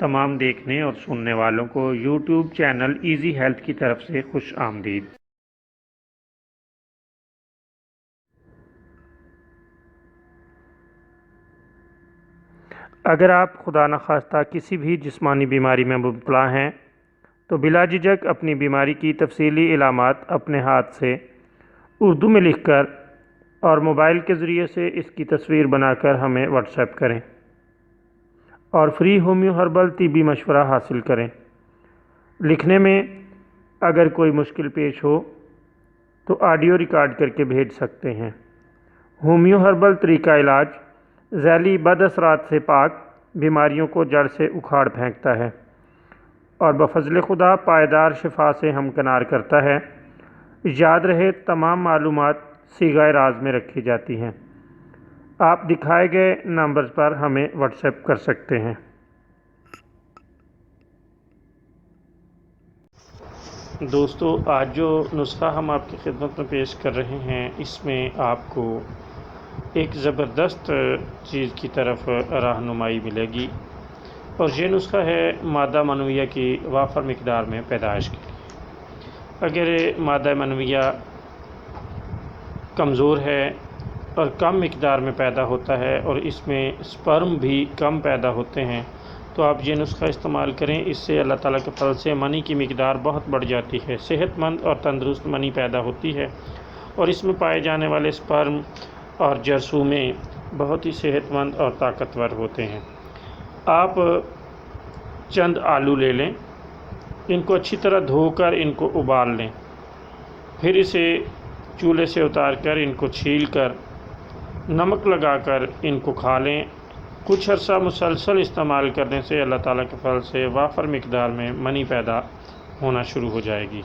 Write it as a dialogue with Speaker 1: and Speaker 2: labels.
Speaker 1: تمام دیکھنے اور سننے والوں کو یوٹیوب چینل ایزی ہیلتھ کی طرف سے خوش آمدید۔ اگر آپ خدا نخواستہ کسی بھی جسمانی بیماری میں مبتلا ہیں تو بلا جھجک اپنی بیماری کی تفصیلی علامات اپنے ہاتھ سے اردو میں لکھ کر اور موبائل کے ذریعے سے اس کی تصویر بنا کر ہمیں واٹس ایپ کریں اور فری ہومیو ہربل طبی مشورہ حاصل کریں۔ لکھنے میں اگر کوئی مشکل پیش ہو تو آڈیو ریکارڈ کر کے بھیج سکتے ہیں۔ ہومیو ہربل طریقہ علاج ذیلی بد اثرات سے پاک، بیماریوں کو جڑ سے اکھاڑ پھینکتا ہے اور بفضل خدا پائیدار شفا سے ہمکنار کرتا ہے۔ یاد رہے تمام معلومات صیغہ راز میں رکھی جاتی ہیں۔ آپ دکھائے گئے نمبرز پر ہمیں واٹس ایپ کر سکتے ہیں۔ دوستو، آج جو نسخہ ہم آپ کی خدمت میں پیش کر رہے ہیں اس میں آپ کو ایک زبردست چیز کی طرف رہنمائی ملے گی، اور یہ نسخہ ہے مادہ منویہ کی وافر مقدار میں پیدائش کے لیے۔ اگر مادہ منویہ کمزور ہے اور کم مقدار میں پیدا ہوتا ہے اور اس میں سپرم بھی کم پیدا ہوتے ہیں تو آپ یہ نسخہ استعمال کریں۔ اس سے اللہ تعالیٰ کے فضل سے منی کی مقدار بہت بڑھ جاتی ہے، صحت مند اور تندرست منی پیدا ہوتی ہے، اور اس میں پائے جانے والے سپرم اور جرثومے بہت ہی صحت مند اور طاقتور ہوتے ہیں۔ آپ چند آلو لے لیں، ان کو اچھی طرح دھو کر ان کو ابال لیں، پھر اسے چولہے سے اتار کر ان کو چھیل کر نمک لگا کر ان کو کھا لیں۔ کچھ عرصہ مسلسل استعمال کرنے سے اللہ تعالیٰ کے فضل سے وافر مقدار میں منی پیدا ہونا شروع ہو جائے گی۔